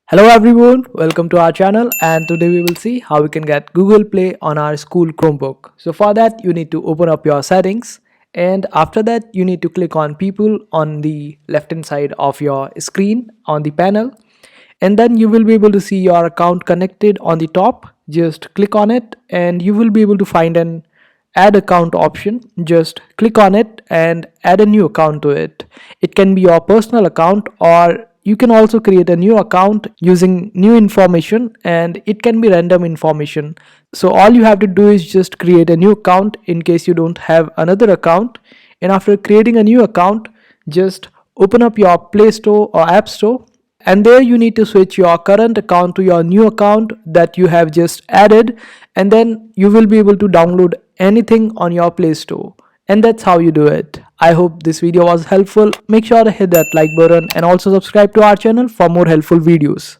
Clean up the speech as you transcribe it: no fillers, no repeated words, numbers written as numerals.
Hello everyone, welcome to our channel, and today we will see how we can get Google Play on our school Chromebook. So for that you need to open up your settings, and after that you need to click on people on the left hand side of your screen on the panel, and then you will be able to see your account connected on the top. Just click on it and you will be able to find an add account option. Just click on it and add a new account to it. It can be your personal account, or you can also create a new account using new information, and it can be random information. So all you have to do is just create a new account in case you don't have another account. And after creating a new account, just open up your Play Store or App Store, and there you need to switch your current account to your new account that you have just added, and then you will be able to download anything on your Play Store. And that's how you do it. I hope this video was helpful. Make sure to hit that like button and also subscribe to our channel for more helpful videos.